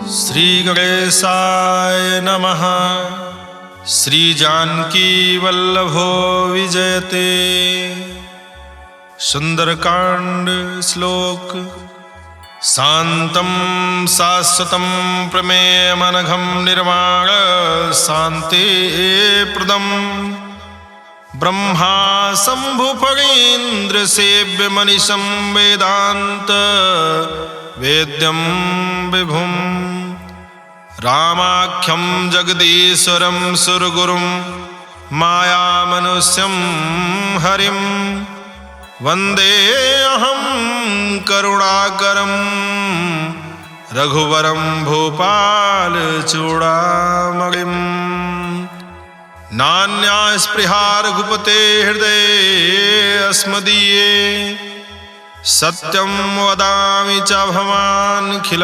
श्री गणेशाय नमः। श्री जानकी वल्लभो विजयते। सुंदरकांड श्लोक। शांतं शाश्वतं प्रमेयमनघं निर्वाण शांति प्रदं ब्रह्मा शंभुफणीन्द्र सेव्य मनीषं वेदांत वेद्यं विभुं रामाख्यं जगदीश्वरं सुरगुरुं मायामनुष्यं हरिं वंदे अहं करुणाकरं रघुवरं भूपालचूडामणिं। नान्या स्पृहा रघुपते हृदये अस्मदीये सत्यं वदामि च भवानखिलान्तरात्मा।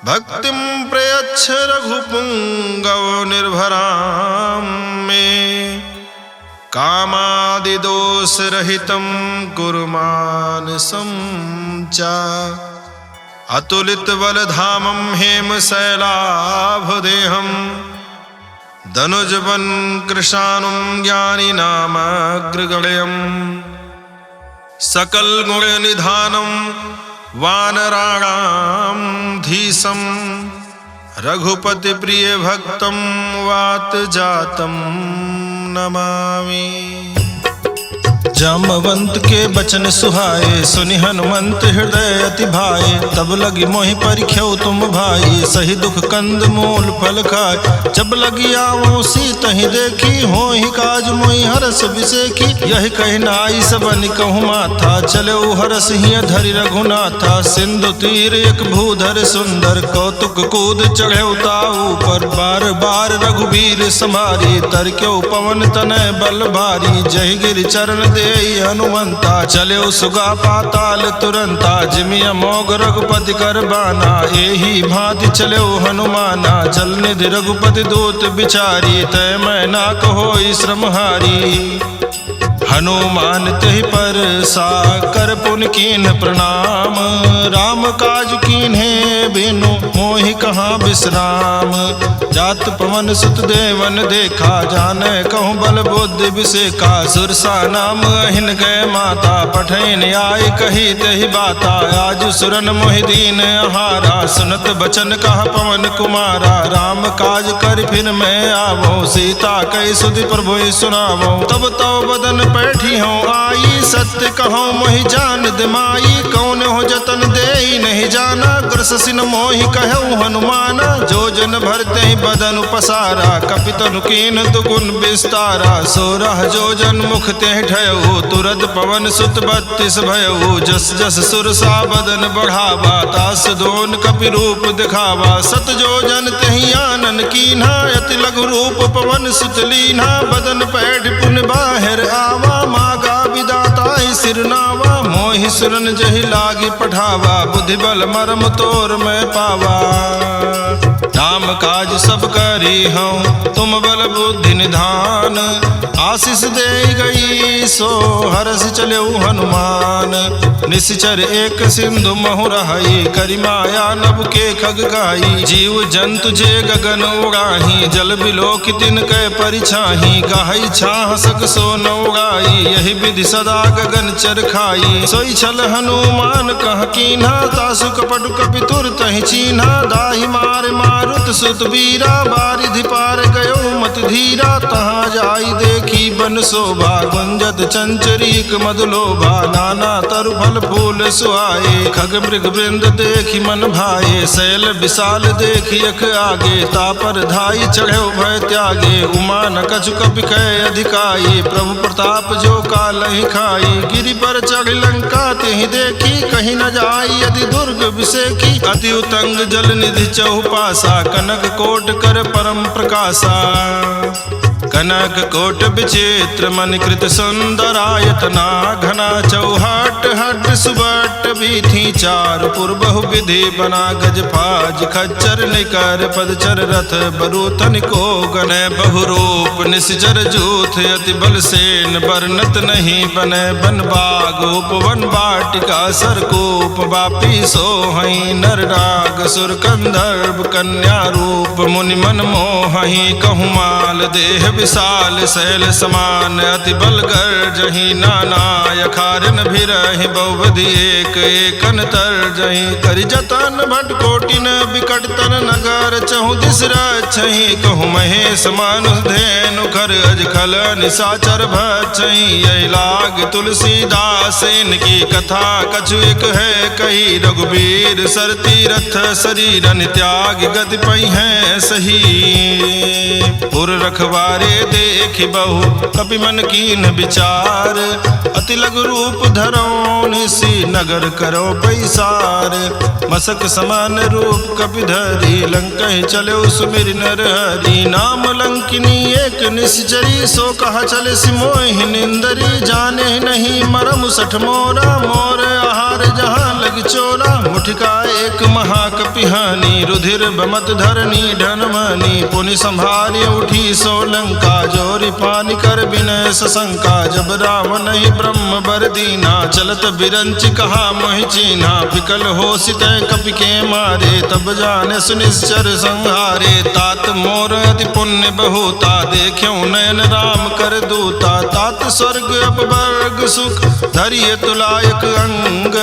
भक्तिं प्रयच्छ रघुपुङ्गव निर्भरां मे कामादिदोषरहितं कुरु मानसं च। अतुलितबलधामं हेमशैलाभदेहं धनुजवन् कृशानुं ज्ञानिनामग्रगण्यं सकलगुणनिधानं वानराणां धीशं रघुपतिप्रियभक्तं वातजातं नमामि। जामवंत के बचन सुहाए सुनि हनुमंत हृदय अति भाए। तब लगी मोहि परिख्यौ तुम भाई सही दुख कंद मूल फल खाए। जब लगी आवो सीतहि देखी होहि काज मोहि हरस बिसेखी। यही कहि नाई सबनि कहु माथा चले हरस हिय धरि रघुनाथा। सिंधु तीर एक भूधर सुंदर कौतुक कूद चढ़े ताऊ पर। बार बार रघुबीर समारी तरक्यो पवन तनय बल भारी। जय गिरि चरण दे हनुमंता चले सुगा पाताल तुरंता। जिमि अमोघ रघुपति कर बाना एही भांति चले हनुमाना। जल निधि रघुपति दूत बिचारी तय मैं ना कहो श्रम हारी। हनुमान तहि पर सा कर पुन कीन्ह प्रणाम। राम काज कीन्हे बिनु मोहि कहाँ विश्राम। जात पवन सुत देवन देखा जाने कहूँ बल बुद्धि विसेखा। सुरसा नाम अहिन गए माता पठैन आय कही तहि बाता। आज सुरन मोहि दीन आहारा सुनत बचन कह पवन कुमारा। राम काज कर फिर मैं आवो सीता कई सुधि प्रभु सुनावो। तब तो बदन बैठी हूँ आई सत्य कहूँ मोहि जान दिमाई। कौन हो जतन दे नहीं जाना ग्रसिन मोहि कहूँ हनुमाना। जो जन भरते ही बदन पसारा कपितनु कीन दुगुन विस्तारा। 16 जो जन मुख ते ठयऊ तुरत पवन सुत 32 भयऊ। जस जस सुरसा बदन बढ़ावा तास दोन कपि रूप दिखावा। 7 जो जन तहि आनन कीन्हा अति लघु रूप पवन सुत लीन्हा। बदन पैठ पुन बाहिर आवा मागा विदाता सिरनावा। मोहि सुरन जहि लागी पठावा बुद्धि बल मरम तोर मैं पावा। नाम काज सब करी हूँ तुम बल बुद्धि निधान। आशीष दे गई सो हरस चले हनुमान। निश्चर एक सिंधु महु रहाई करि माया नभ के खग गाई। जीव जंतु जे गगन उड़ाही जल बिलोक तिन कै परिछाही। गाही छाह सक सो न उड़ाई यही विधि सदा गगन चर खाई। सोई छल हनुमान कह कीन्हा तासु कपटु कपि तुर तहि चीन्हा। दाहि मार मारुत सुत बीरा बारिधि पार गयो मत धीरा। तहाँ जाई देखी बन शोभा गुंजत चंचरीक मधुलोभा। नाना तरु फल फूल सुहाए खग मृग वृंद देखी मन भाए। शैल विशाल देखी अख आगे तापर धाई चढ़े भय त्यागे। उमा न कछु कपि कै अधिकाई प्रभु प्रताप जो कालहि खाई। गिरि पर चढ़ लंका तिहि देखी कहीं न जाई यदि दुर्ग विसेखी। अति उतंग जल निधि चहुपासा कनक कोट कर परम प्रकाशा। कनक कोट विचित्र मन कृत सुंदरायतना घना चौहट हट सुबट बीथी चार पूर्व विधि बना गज फाज खच्चर निकर पदचर रथ बरूथन को गने बहुरूप निश्चर जूथ अति बल सेन बरनत नहीं बने बन बाग उपवन वाटिका सरकूप वापी सोहई नर राग सुर कंदर्भ कन्या रूप मुनि मन मोहई कहूमाल देह विशाल शैल समान अति बल गर्जहि नाना यखारन भिरहि बहुविधि एक एकन तरजहि करि जतन भट कोटिन बिकट तन नगर चहु दिस रक्षहि कहु महेश मानुष धेनु खर अजखल निशाचर भक्षहि यही लाग तुलसीदास इनकी कथा कछु एक है कही रघुबीर सर तीरथ शरीरन त्याग गति पई है सही पुर रखवारे देख बहु कपि मन कीन विचार अति लघु रूप धरो निसी नगर करो पैसार मसक समान रूप कपि धरी लंकहि चलो सुमिर नर हरि नाम लंकिनी एक निश्चरी सो कहा चले सिमोहि निंदरी जाने नहीं मरम सठ मोरा मोर आहार जहाँ लग चोरा मुठिका एक महाकपिहानी रुधिर बमत धरनी ढनमनी पुनि संभाली उठी सो लंका जोरी पानी कर विनय सशंका जब रावण ही ब्रह्म बर दीना चलत बिरंच कहा मोहि चीन्हा विकल हो सितय कपि के मारे तब जाने सुनिश्चर संहारे तात मोर अति पुण्य बहुता देख्यो नयन राम कर दूता तात स्वर्ग अपवर्ग सुख धरिय तुलायक अंग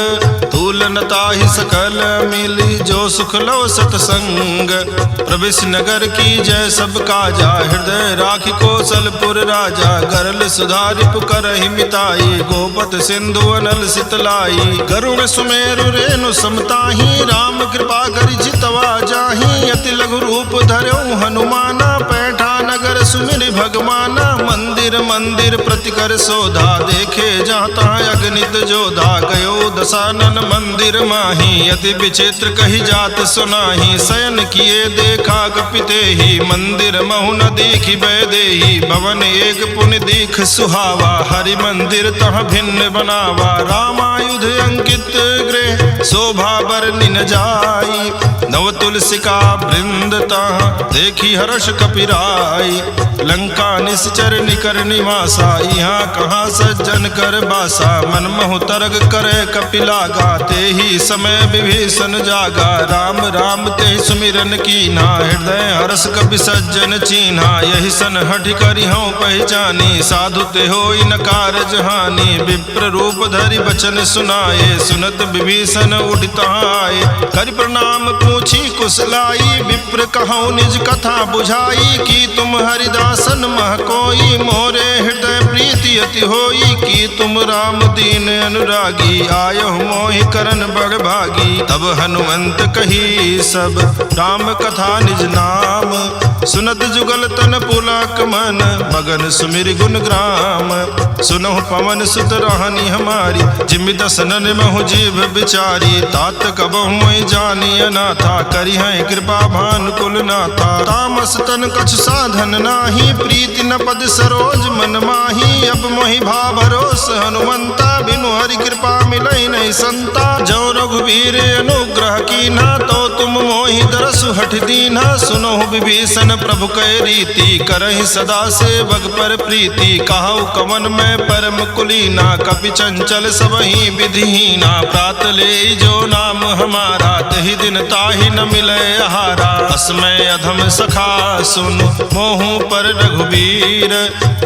तूलनता ही सकल मिली जो सुख लो सतसंग प्रविश नगर की जय सब काजा हृदय राखी कौशलपुर राजा गरल सुधारि पुकरहि मिताई गोपत सिंधु अनल सितलाई गरुड़ सुमेरु रेणु समताही राम कृपा करि जितवा जाही अति लघु रूप धर्यो हनुमाना पैठा नगर सुमिर भगवाना मंदिर मंदिर प्रतिकर सोधा देखे जहाँ तहाँ अगणित जोधा गयो दशानन मंदिर माही अति विचित्र कही जात सुनाही शयन किए देखा कपिते ही मंदिर महु न दीखि बैदेही भवन एक पुण्य दीख सुहावा हरि मंदिर तह भिन्न बनावा रामायुध अंकित गृह शोभा बरनि न जाई नव तुलसिका वृंद तह देखी हर्ष कपिराई लंका निश्चर निकर निवासा यहाँ कहाँ सज्जन कर बासा मन मोह तरग करे कपिलागा ते ही समय विभीषण जागा राम राम ते सुमिरन कीन्हा हृदय हर्ष कपि सज्जन चीन्हा यही सन हठ करि हूँ पहचानी साधु ते होई न कारज हानि विप्र रूप धरि बचन सुनाए सुनत विभीषण उठित आए करि प्रणाम पूछी कुशलाई विप्र कहूँ निज कथा बुझाई कि तुम हरिदासन मह कोई मोरे हृदय प्रीति अति होई कि तुम राम दीन अनुरागी आयो मोहि करन बड़ भागी तब हनुमंत कही सब राम कथा निज नाम सुनत जुगल तन पुलक मन मगन सुमिर गुण ग्राम सुनहु पवन सुत रहनी हमारी जिमि दसनन महु जीव बिचारी तात कबहु मोहि जानी अनाथा करी है कृपा भान कुल नाथा तामस तन कछु साधन नाही प्रीति न पद सरोज मन माही अब मोहि भा भरोस हनुमंता बिनु हरि कृपा मिलई नहीं संता जो रघुवीर अनुग्रह कीन्हा तो तुम मोहि दरसु हठ दीन्हा सुनहु विभीषण प्रभु कै रीति करहि सदा सेवक पर प्रीति कहु कवन में परम कुलीना कपि चंचल सबहि विधिहीना प्रात ले जो नाम हमारा तहि दिन ताहि न मिले आहारा अस्मय अधम सखा सुन मोहु पर रघुवीर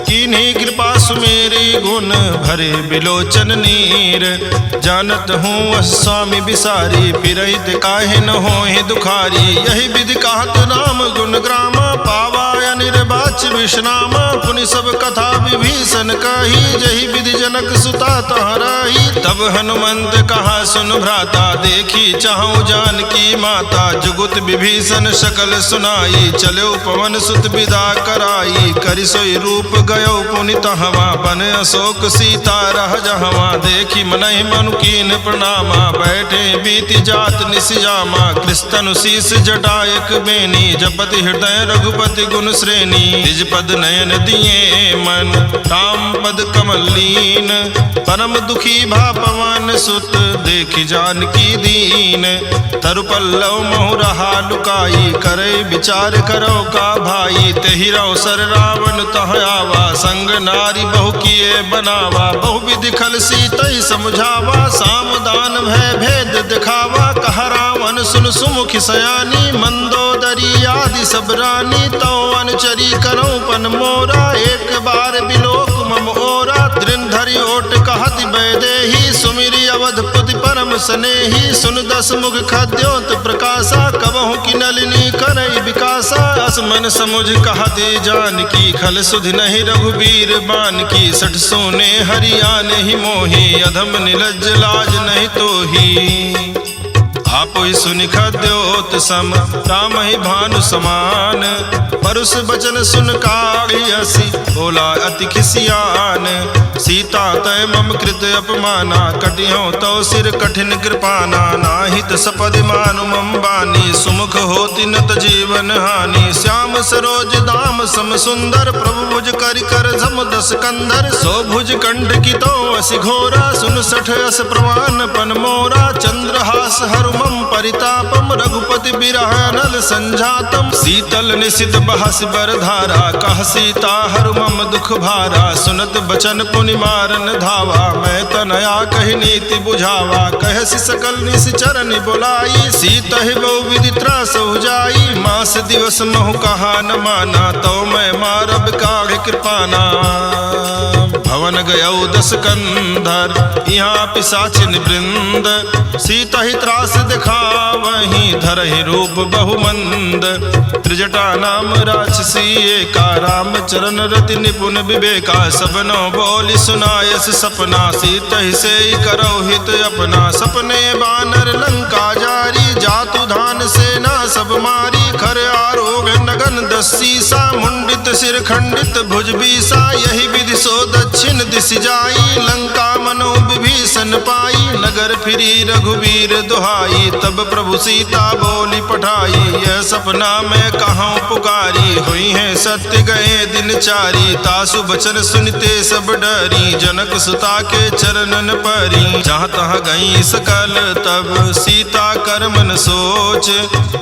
कीन्ही कृपा सुमेरी गुण भरे बिलोचन नीर जानत हूँ स्वामी बिसारी फिरहित काहे न होहि दुखारी यही विधि कहत राम गुण ग्रामा पावा निर्वाच विश्रामा पुनि सब कथा विभीषण कही जही विधि जनक सुता तहराही तब हनुमंत कहा सुन भ्राता देखी चाहूँ जानकी माता, जुगुत विभीषण सकल सुनाई, चलो पवन सुत विदा कराई, करि सोई रूप गयो पुनित हवा, बन अशोक सीता रह जहवा, देखी मनहि मनु कीन प्रणामा, बैठे बीति जात निसियामा, कृष्ण शीस जटायक बेनी, जपति हृदय रघुपति गुण श्रेणी, निज पद नयन दिए मन, राम पद कमल लीन, परम दुखी भा पवन सुत, देखि जानकी दीन, तरु पल्लव महु रहा लुकाई, करे विचार करो का भाई, तेहि अवसर रावण तह आवा, संग नारी बहु किए बनावा, बहु विधि खल सीतई समझावा, साम दान भय भेद दिखावा, कहा रावण सुन सुमुखि सयानी, मंदोदरी आदि सब रानी, तो अनुचरी करो पन मोरा, एक बार बिलोक मम ओरा, दृढ़ धरि ओट कहति वैदेही, सुमिरि अवधपुति परम सनेही, सुन दस मुख खद्योत प्रकाशा, कबहु की नलिनी करई विकासा, असमन समुझ कहते जानकी, खल सुधि नहीं रघुबीर बान की, सठ सोने हरियाण ही मोही, अधम निलज्ज लाज नहीं तोही, आपो ही सुनि खद्योत सम, राम ही भानु समान, परुष बचन सुन काढ़ी हसी, बोला अति खिसियान, सीता तय मम कृत अपमाना, कटियो तो सिर कठिन कृपाना, नाहित सपदि मानु मम बानी, सुमुख होति नत जीवन हानि, श्याम सरोज दाम सम सुंदर, प्रभु भुज करि कर झम दस कंधर, सो भुज कंठ की तो असि घोरा, सुन सठ अस प्रवान पन मोरा, चंद्रहास हरु मम परितापम, रघुपति बिरह नल संजातम, शीतल निशित बहस बर धारा, कह सीता हरु मम दुख भारा, सुनत बचन पुनि मारन धावा, मैं तनया कहि नीति बुझावा, कहसि सकल निस चरण बुलाई, सीता ही बहु विधि त्रास जाई, मास दिवस महु कहा न माना, तो मैं मारब काढ़ कृपाना, भवन गयौ दस कंधर, यहाँ पिशाचिन वृंद, सीता ही त्रास दिखावहि, धरहि रूप बहुमंद, त्रिजटा नाम राक्षसी एका, राम चरण रति निपुण विवेका, सबनो बोली सुनायस सपना, सीता ही से करो हित अपना, सपने बानर लंका जारी, जातु धान सेना सब मारी, खर आरोग नगन दस सीसा, मुंडित सिर खंडित भुज बीसा, यही विधि सो दक्षिण दिश जाई, लंका मनो विभीषण पाई, नगर फिरी रघुवीर दुहाई, तब प्रभु सीता बोली पठाई, यह सपना मैं कहाँ पुकारी, हुई है सत्य गए दिन चारी, तासु बचन सुनते सब डरी, जनक सुता के चरणन परी, जहाँ तहाँ गई सकल तब सीता कर मन सोच,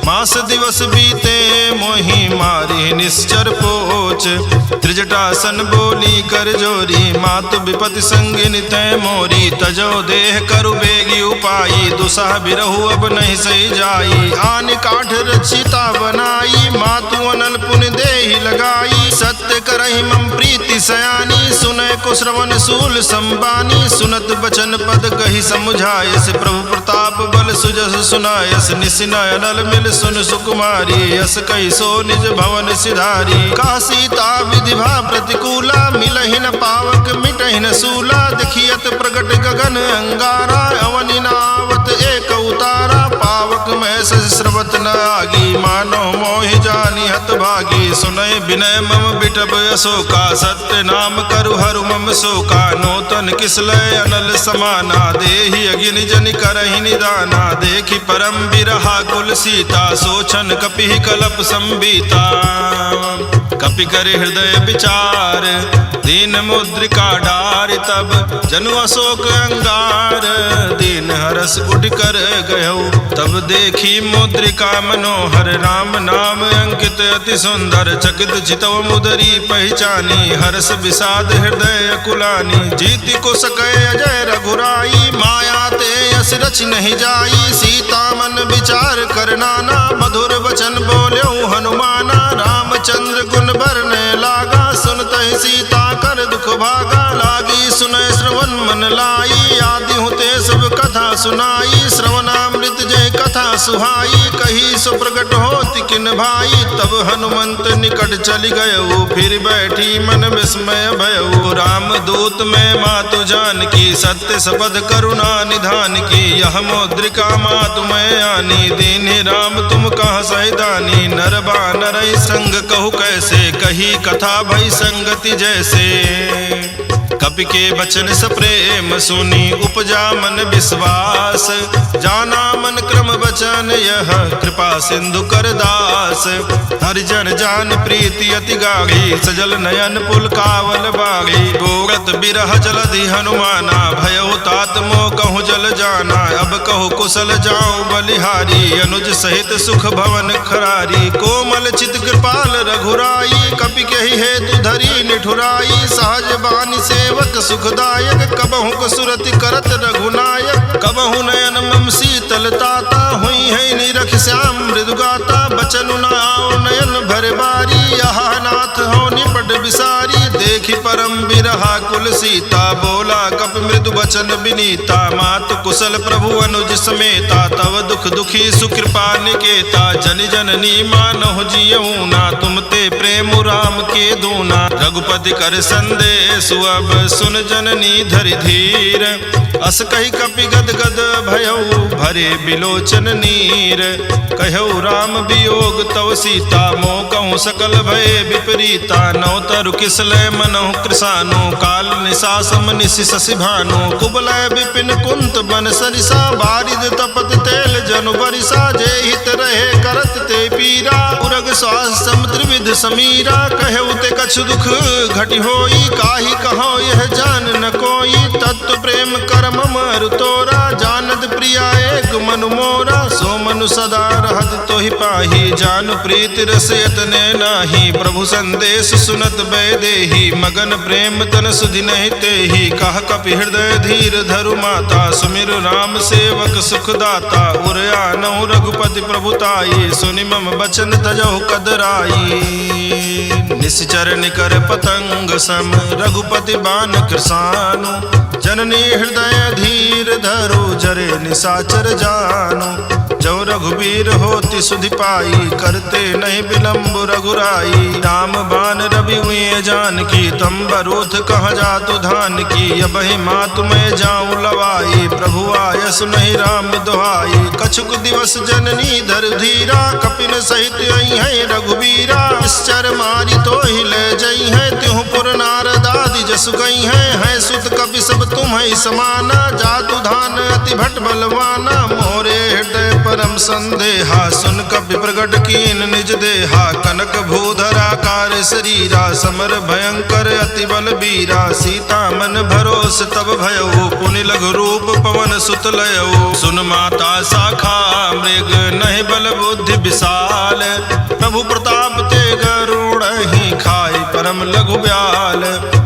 मास दिवस बीते मोहि मारी निश्चर पोच, त्रिजटासन बोली कर जोरी, मातु विपति संगिन तय मोरी, तजो देह करु बेगी उपाई, दुसह बिरहु अब नहीं सही जाई, आन काठ रचिता बनाई, मातु अनल पुनि देहि लगाई, सत्य करहि मम प्रीति सयानी, सुनय को श्रवण सूल संबानी, सुनत बचन पद कहि समुझायस, प्रभु प्रताप बल सुजस सुनायस, निसिनय अनल मिल सुन सुकुमारी, यस कहि सो निज भवन सिधारी, का सीता विधि भा प्रतिकूला, मिलहि न पावक मिटहि न सूला, देखियत प्रगट गगन अंगारा, अवनि नावत एक उतारा, पावक में श्रवत न आगी, मानो मोहि जानी हत भागी, सुनय विनय मम बिटब अशोका, सत्य नाम करु हरु मम शोका, नूतन किसलय अनल समाना, देहि अगिन जनि करहि निदाना, देखि परम बिरहा कुल सीता, सोचन कपि कलप संबीता, कपि कर हृदय विचार, दीन मुद्रिका डारि, तब जनु अशोक अंगार, दीन हरस उठ कर गयो, तब देखी मुद्रिका मनोहर, राम नाम अंकित अति सुंदर, चकित चितव मुदरी पहचानी, हर्ष विषाद हृदय अकुलानी, जीति को सकै अजय रघुराई, माया ते यस रच नहीं जाई, सीता मन विचार कर नाना, मधुर वचन बोल्यो हनुमाना, रामचंद्र गुण बरने लागा, सुनत ही सीता कर दुख भागा, लागी सुनय श्रवण मन लाई, आदि होते सब कथा सुनाई, श्रवणामृत जय कथा सुहाई, कही सो प्रगट होति किन भाई। तब हनुमंत निकट चली गयऊ, फिर बैठी मन विस्मय भयऊ। राम दूत में मातु जान की, सत्य सबद करुणा निधान की। यह मौद्रिका मातु मैं आनी, दीन्हि राम तुम कहाँ सैदानी। नर बानर संग कहु कैसे, कही कथा भई संगति जैसे। कपि के बचन सप्रेम सुनी, उपजा मन विश्वास। जाना मन क्रम बचन यह, कृपा सिंधु कर दास। हरिजन जान प्रीति अति गाढ़ी, सजल नयन पुलकावल बागी। बोरत बिरह जलधि हनुमाना, भयो तात मोह कहूँ जल जाना। अब कहु कुशल जाऊं बलिहारी, अनुज सहित सुख भवन खरारी। कोमल चित कृपाल रघुराई, कपि कहि हेतु धरी निठुराई। सहज बानी सेवक सुखदायक, कबहु कसुरति करत रघुनायक। कबहु नयन मम शीतल ताता, हुई है निरख श्याम मृदुगाता। बचनु न आओ नयन भर बारी, यहाँ नाथ हो निपट विसारी। देखि परम बिरहा कुल सीता, बोला कपि मृदु बचन विनीता। मातु कुशल प्रभु अनुज समेता, तव दुख दुखी सुकृपा निकेता। जनि जननी मानहु जियऊ ना, तुम ते प्रेम राम के दूना। रघुपति कर संदेश अब सुन जननी धरि धीर। अस कही कपि गद गद भयऊ, भरे बिलोचन नीर। कहऊ राम वियोग तव सीता, मोह कहूँ सकल भय विपरीता। नौ तरु किसलय मनहु कृसानु, काल निशा सम निशि शशि भानु। कुबलय विपिन कुंत बन सरिसा, बारिद तपत तेल जनु बरिसा। जे हित रहे करत ते पीरा, उरग श्वास समुद्र विध समीरा। कहऊ ते कछु दुख घटि होई, काहि कहो यह जान न कोई। तत्व प्रेम करम मरु तोरा, जानत प्रिया एक मनु मोरा। सो मनु सदा रहत तोहि पाही, जानु प्रीति रस यतने नाही। प्रभु संदेश सुनत बैदेही, मगन प्रेम तन सुधि नहीं तेहि। कह कपि हृदय धीर धरु माता, सुमिरु राम सेवक सुखदाता। उरयानहु रघुपति प्रभुताई, सुनि मम बचन तजहु कदराई। निश्चर निकर पतंग सम, रघुपति बान कृसानु। जननी हृदय धीर धरो, जरे निशाचर जानो। जो रघुबीर होति सुधि पाई, करते नहीं विलम्ब रघुराई। राम बान रवि हुए जान की, तम बरूथ कह जातु धान की। अबहि मातु मैं जाऊं लवाई, प्रभु आयस नहीं राम दुहाई। कछुक दिवस जननी धर धीरा, कपिन सहित आई है रघुबीरा। निश्चर मारी तो हिले जई है, त्यों पुर नारद आदि जसु गई है। सुत कपि सब तुम है समाना, जातु धान अति भट बलवाना। मोरे हृदय परम संदेहा, सुन कपि प्रगट कीन निज देहा। कनक भूधरा कार शरीरा, समर भयंकर अति बल बीरा। सीता मन भरोस तब भयऊ, पुनि लघु रूप पवन सुत लयऊ। सुन माता शाखा मृग, नहीं बल बुद्धि विशाल। प्रभु प्रताप ते गरुड़ ही, खाई परम लघु ब्याल।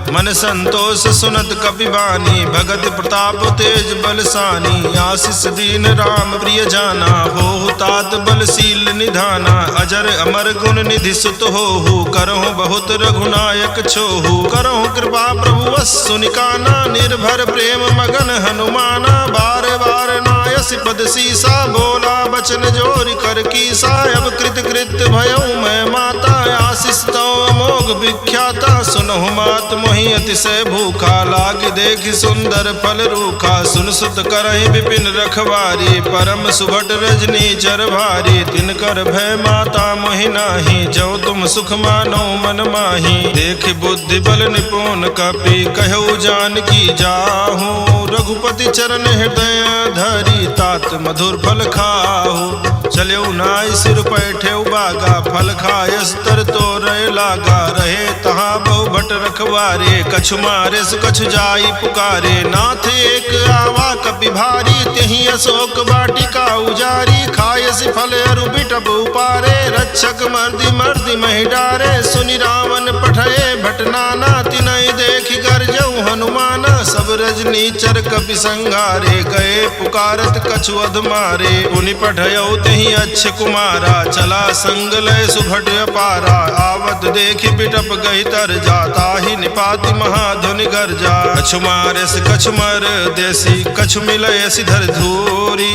मन संतोष सुनत कपि बानी, भगत प्रताप तेज बलसानी। आशीष दीन राम प्रिय जाना, हो तात बलशील निधाना। अजर अमर गुण निधि सुत होहु, करहु बहुत रघुनायक छोहु। करहु कृपा प्रभु वस सुनिकाना, निर्भर प्रेम मगन हनुमाना। बार बार नायस पद सीसा, बोला बचन जोरि कर कीसा। अब कृत कृत भयऊ मैं माता, आशीष तो अमोघ विख्याता। सुनहु मात मोहि अतिशय भूखा, लाग देखि सुंदर फल रूखा। सुन सुत करहि विपिन रखवारी, परम सुभट रजनी चर भारी। तिनकर भय माता मोहि नाही, जो तुम सुख मानो मन माही। देख बुद्धि बल निपुण कपि, कहु जानकी जाहू। रघुपति चरण हृदय धरी, तात मधुर फल खाहू। चलेऊ नाई सिर पैठे बागा, फल खायस तर तो रहे लागा। रहे तहाँ बहु भट रखवारे, कछु मारे सु कछु जाई पुकारे। नाथ एक आवा कपि भारी, तेहि अशोक वाटिका उजारी। खायस फल अरु बिटप उपारे, रक्षक मर्दि मर्दि महि डारे। सुनि रावण पठये भट नाना, तिनहि देखि गरजऊ हनुमाना। सब रजनी चर कपि संघारे, गए पुकारत कछु अध मारे। पुनि पठयऊ तेहि अच्छ कुमारा, चला संग लय सुभट अपारा। आवत देखि बिटप गहि तर जा, ताहि निपाति महाधुनि गर्जा। कछु मारे से कछु मर देसी, कछु मिलय सिधर धूरी।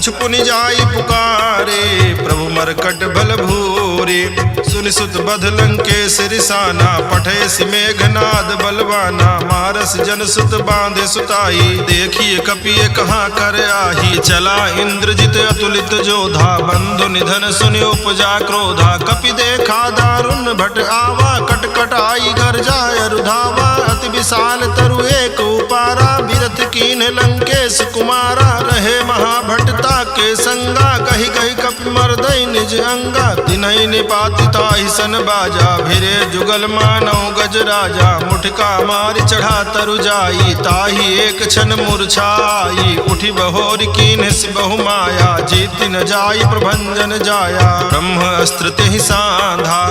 कछु पुनि जाई पुकारे, प्रभु मरकट भल भूरे। सुनि सुत बध लंकेश रिसाना, पठे सि मेघनाद बलवाना। मारस जन सुत बांधे सुताई, देखिए कपिए कहाँ कर आही। चला इंद्रजित अतुलित जोधा, बंधु निधन सुनि उपजा क्रोधा। कपि देखा दारुण भट आवा, कटकट आई गर्जाय रुधावा। अति विशाल तरु एक उपारा, बिरथ कीन लंकेश कुमारा। रहे महाभटता के संगा, कही कही कपि मर्दई निज अंगा। तिन्हि निपाति ताहि सन बाजा, भिरे जुगल मानव गज राजा। मुठका मारि चढ़ा तरु जाई, ताहि एक क्षण मूर्छाई। उठि बहोर कीन बहु माया, जीति न जाई प्रभंजन जाया। ब्रह्म अस्त्र तेहि साधा,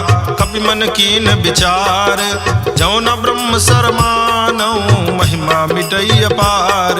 कपि मन कीन विचार। जौन ब्रह्म सरमानौ, महिमा मिटई अपार।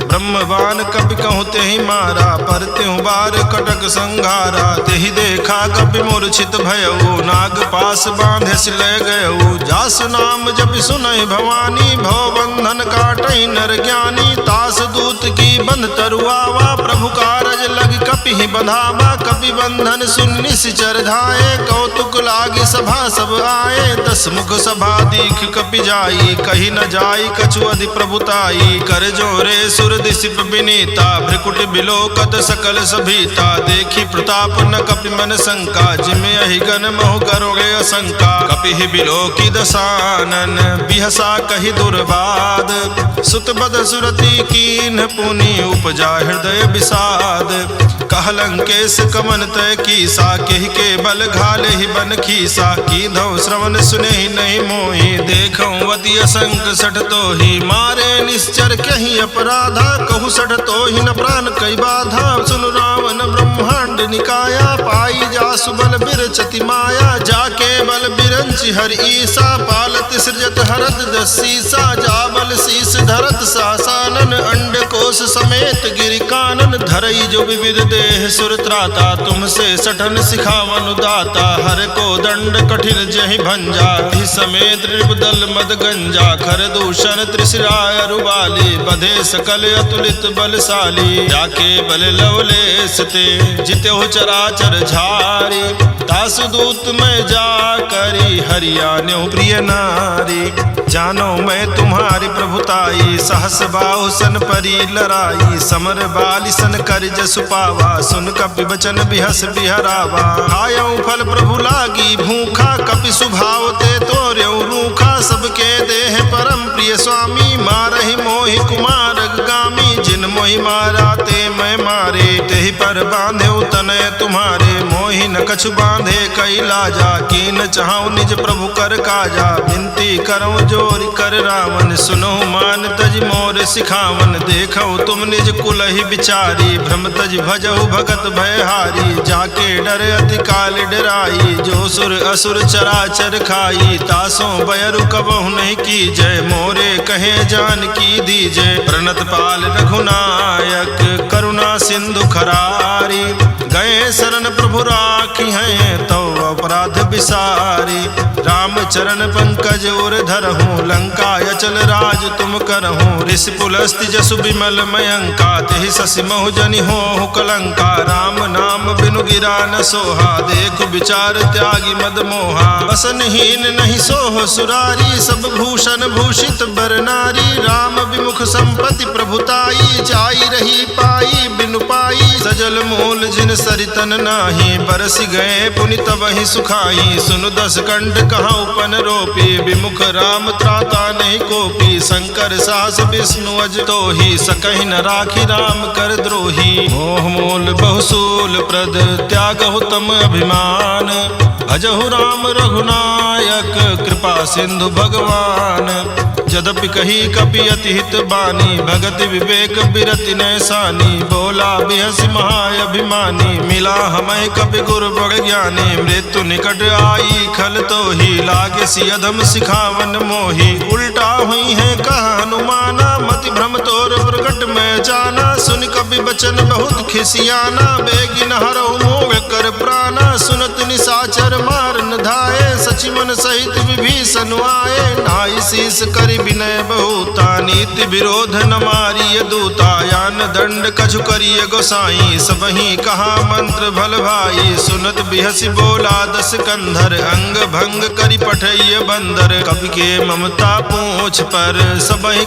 ब्रह्मवान कपि कहूँ तेहि मारा, पर त्यों बार कटक संघारा। तेहि देखा कपि मूर्छित भयऊ, नाग पास बांधे सिलय गयऊ। जासु नाम जपि सुनहि भवानी, भव बंधन काटई नर ज्ञानी। तास दूत की बंध तरुआवा, प्रभु कारज लग कपि ही बंधावा। कपि बंधन सुन निश्चर धाये, कौतुक लागी सभा सब आए। 10 मुख सभा दीख कपि जाई, कही न जाई कछु अधि प्रभुताई। कर जोरे सुर दिसिप विनीता, भ्रिकुट बिलोकत सकल सभीता। देखी प्रताप न कपि मन शंका, जिमे अहिगन मोह करोगे असंका। कपि ही बिलोकी दसानन, बिहसा कही दुर्बाद। सुत बद सुरति कीन्ह पुनि, उपजा हृदय विषाद। कह लंकेश कमन तय कीसा, केहि के बल घाले ही बन खीसा। कीधौ श्रवण सुने ही नहीं मोहि, देखऊं अति असंक सठ तोहि। मारे निश्चर कहीं अपराधा, कहु सठ तोहि न प्राण कई बाधा। सुन रावण ब्रह्मांड निकाया, पाई जासु बल बिरचति माया। जाके बल बिरंचि हर ईसा, पालत सृजत हरत 10 सीसा। जा बल शीस धरत सासानन, अंड कोश समेत गिरि कानन। धरई जो विविध देह सुर त्राता, तुमसे सठन सिखावन दाता। हर को दंड कठिन जहि भंजा, हि समेत नृपदल मद गंजा। खर दूषण त्रिशिराय रुबाली, बधे सकल अतुलित बलशाली। जाके बल लवलेश ते, जित्यो चराचर झारी। तासु दूत में जा करी, हरियाण्यो प्रिय नारी। जानो मैं तुम्हारी प्रभुताई, सहस बाहु सन परी लराई। समर बाली सन कर जसु पावा, सुन कपि बचन बिहस बिहरावा। खायऊ फल प्रभु लागी भूखा, कपि सुभाव ते तोर्यऊ रूखा। सबके देह परम प्रिय स्वामी, मारहि मोहि कुमार गामी। जिन मोहि मारा ते मैं मारे, तेहि पर बांधे तनय तुम्हारे। मोहि न कछु बांधे कई लाजा, कीन चाहूं निज प्रभु कर काजा। विनती करऊं जोरि कर रावण, सुनो मान तज मोर सिखावन। देखो तुम निज कुल ही विचारी, भ्रम तज भजहु भगत भयहारी। जाके डर अति काल डराई, जो सुर असुर चराचर खाई। तासों बयरु कबहु नहीं की जय, मोरे कहे जान की दीजय। प्रणत पाल रघुनायक, करुणा सिंधु खरारी। गए शरण प्रभु राखी हैं, तो अपराध विसारी। राम चरण पंकज उर धरहूँ, लंका अचल राज तुम करहूँ। ऋषि पुलस्ति जसु विमल मयंका, तेहि शशि महु जनि होहु कलंका। राम नाम बिनु गिरा न सोहा, देखु विचार त्यागी मद मोहा। बसनहीन नहीं सोह सुरारी, सब भूषण भूषित बर नारी। राम विमुख संपत्ति प्रभुताई, जाई रही पाई बिनु पाई। सजल मूल जिन सरितन नाही, बरस गए पुनि तबहि सुखाई। सुनु 10 कंठ कहाँ उपन रोपी, विमुख राम त्राता नहीं कोपी। शंकर सास विष्णु अज तोहि, सकहि न राखी राम कर द्रोही। मोह मूल बहुसूल प्रद, त्यागहु तम अभिमान। भजहु राम रघुनायक, कृपा सिंधु भगवान। यद्यपि कही कपि अति हित बानी, भगति विवेक बिरति नैसानी। बोला बिहसि महाअभिमानी, मिला हमें कपि गुरु बड़ ज्ञानी। मृत्यु निकट आई खल तोहि, लागे सि अधम सिखावन मोहि। उल्टा हुई है कह हनुमाना, मति भ्रम तोर प्रगट में जाना। सुन कपि बचन बहुत खिसियाना, बेगिन हरहु मोह कर प्राणा। सुनत निशाचर मार न धाये, सचि लक्ष्मण सहित विभीषण आए, नाई शीस करि विनय बहुता, नीति विरोध न मारिय दूता, यान दंड कछु करिय गोसाई, सबहि कहा मंत्र भल भाई, सुनत बिहसि बोला दस कंधर, अंग भंग करि पठैय बंदर, कवि के ममता पूछ पर सबहि